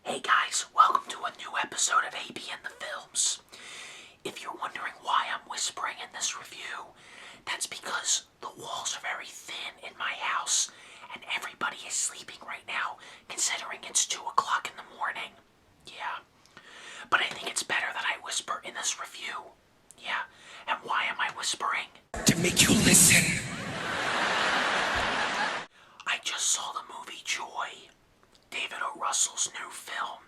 Hey guys, welcome to a new episode of AB and the Films. If you're wondering why I'm whispering in this review, that's because the walls are very thin in my house and everybody is sleeping right now, considering it's 2 o'clock in the morning. Yeah, but I think it's better that I whisper in this review. Yeah, and why am I whispering? To make you listen. I just saw the movie Joy, David O. Russell's new film,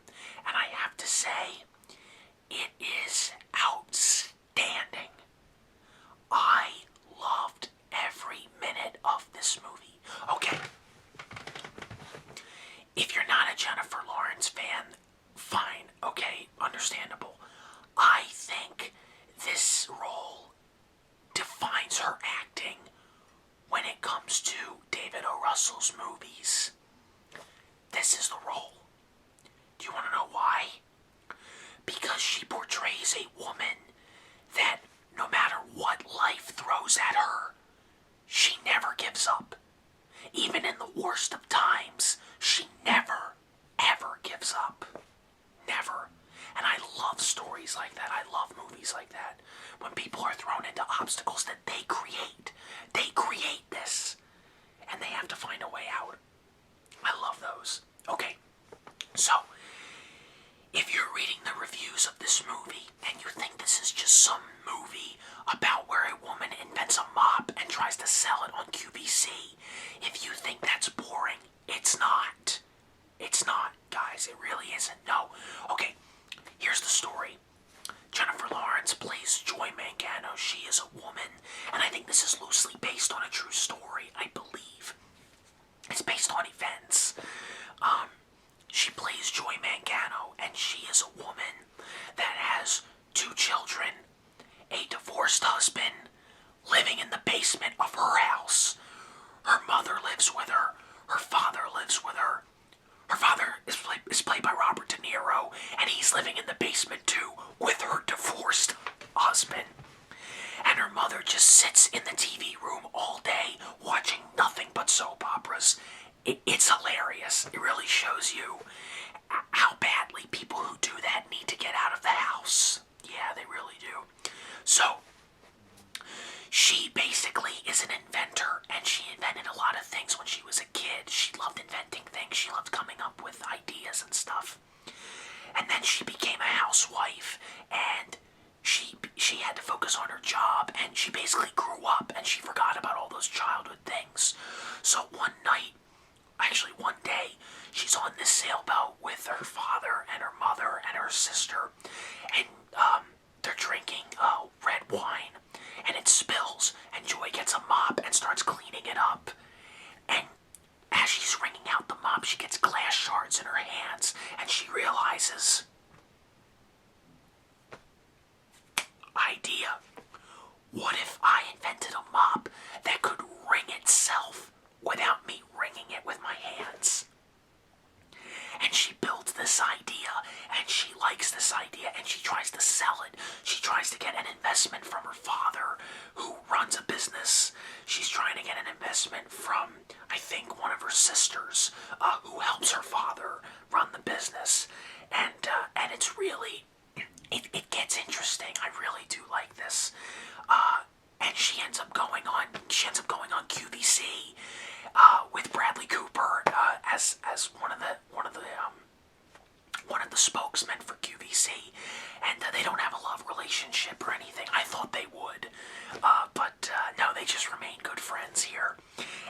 and I have to say, it is outstanding. I loved every minute of this movie. Okay, if you're not a Jennifer Lawrence fan, fine, okay, understandable. I think this role defines her acting when it comes to David O. Russell's movies. This is the role. Do you want to know why? Because she portrays a woman that no matter what life throws at her, she never gives up. Even in the worst of times, she never, ever gives up. Never. And I love stories like that. I love movies like that. When people are thrown into obstacles that they create. They create this. And they have to find a way out. I love those. Okay, so if you're reading the reviews of this movie and you think this is just some movie about where a woman invents a mop and tries to sell it on QVC, if you think that's boring, it's not. It's not, guys. It really isn't. No. Okay, here's the story. Jennifer Lawrence plays Joy Mangano. She is a woman, and I think this is loosely based on a true story, I believe. It's based on events. She plays Joy Mangano, and she is a woman that has 2 children, a divorced husband, living in the basement of her house. Her mother lives with her. Her father lives with her. Her father is played by Robert De Niro, and he's living in the basement too with her divorced husband. And her mother just sits in the TV room all day watching nothing but soap operas. It's hilarious. It really shows you how badly people who do that need to get out of the house. Yeah, they really do. So, she basically is an inventor, and she invented a lot of things when she was a kid. She loved inventing things. She loved coming up with ideas and stuff. And then she became a housewife, and she had to focus on her job, and she basically grew up, and she forgot about all those childhood things. So one day, she's on this sailboat with her father and her mother and her sister, and they're drinking red wine, and it spills, and Joy gets a mop and starts cleaning it up. And as she's wringing out the mop, she gets glass shards in her hands, and she realizes, idea. What if I invented a mop that could wring itself without me wringing it with my hands? And she builds this idea, and she likes this idea, and she tries to sell it. She tries to get an investment from her father, who runs a business. She's trying to get an investment from, I think, one of her sisters, who helps her father run the business. And it's really, it gets interesting. I really do like this. And she ends up going on QVC with Bradley Cooper as one of the spokesmen for QVC, and they don't have a love relationship or anything. I thought they would, but no, they just remain good friends here.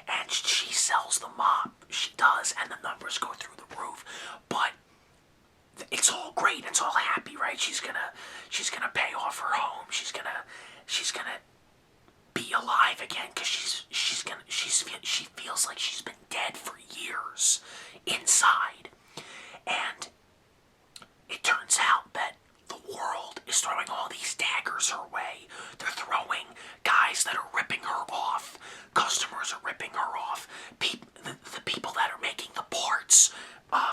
And she sells the mop. She does, and the numbers go through the roof. But it's all great. It's all happy, right? She's gonna pay off her home. She's gonna be alive again because she feels like she's been dead for years inside. And it turns out that the world is throwing all these daggers her way. They're throwing guys that are ripping her off. Customers are ripping her off. The people that are making the parts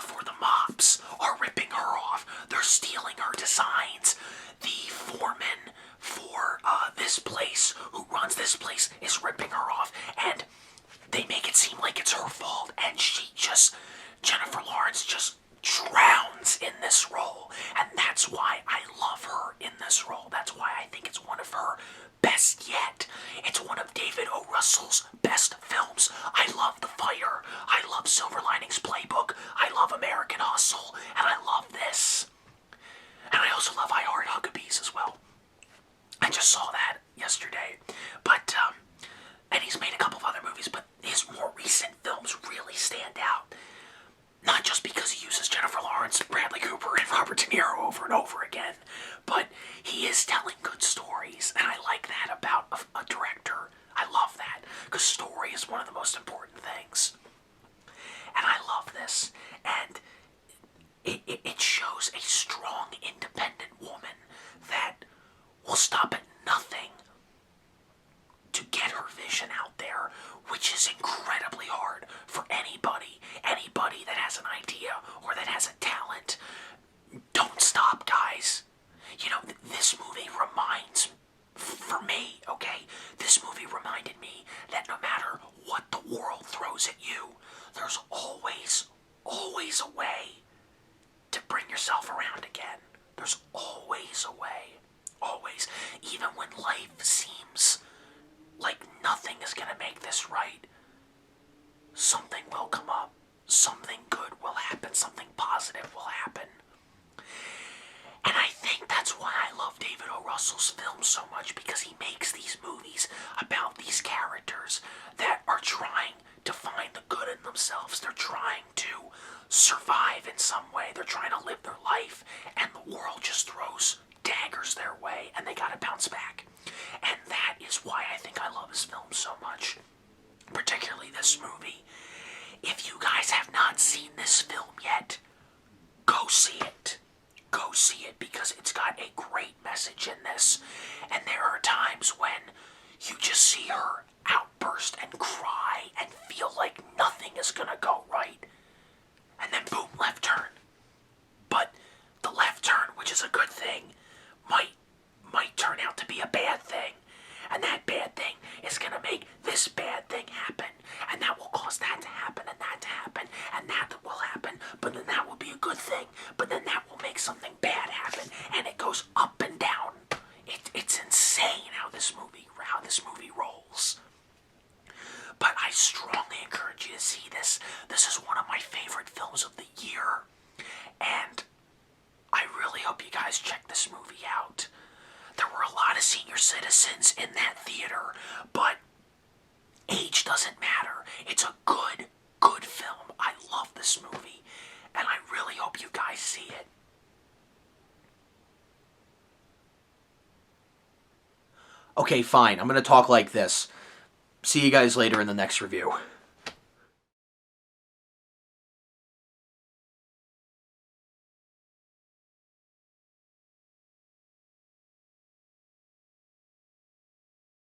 for the mops are ripping her off. They're stealing her designs. The foreman for this place, who runs this place, is ripping her off. And they make it seem like it's her fault. And Jennifer Lawrence just drowns in this role, and that's why I love her in this role. That's why I think it's one of her best yet. It's one of David O. Russell's best films. I love The Fighter. I love Silver Linings Playbook. I love American Hustle, and I love this. And I also love I Heart Huckabees as well. I just saw that yesterday. But, and he's made a couple of other movies, but his more recent films really stand out. Not just because he uses Jennifer Lawrence, Bradley Cooper, and Robert De Niro over and over again, but he is telling good stories, and I like that about a director. I love that, because story is one of the most important things. And I love this, and it shows a strong, independent woman that will stop at nothing to get her vision out there, which is incredibly hard for anybody that has an idea or that has a talent. Don't stop, guys. You know, this movie reminds, for me, okay, this movie reminded me that no matter what the world throws at you, there's always a way to bring yourself around again. There's always a way. Always. Even when life seems like nothing is going to make this right, something will come up. Something good will happen. Something positive will happen. And I think that's why I love David O. Russell's films so much, because he makes these movies about these characters that are trying to find the good in themselves. They're trying to survive in some way. They're trying to live their life, and the world just throws daggers their way, and they gotta bounce back. And that is why I think I love his films so much, particularly this movie. If you guys have not seen this film yet, go see it. Go see it, because it's got a great message in this. And there are times when you just see her outburst and cry and feel like nothing is gonna go right. And then boom, left turn. But the left turn, which is a good thing, might turn out to be a bad thing. And that bad thing is gonna make this bad thing happen. And that will cause that to happen, and that to happen, and that will happen. But then that will be a good thing. But then that will make something bad happen. And it goes up and down. It's insane how this movie rolls. But I strongly encourage you to see this. This is one of my favorite films of the year. And I really hope you guys check this movie out. There were a lot of senior citizens in that theater, but age doesn't matter. It's a good film. I love this movie, and I really hope you guys see it. Okay, fine. I'm going to talk like this. See you guys later in the next review.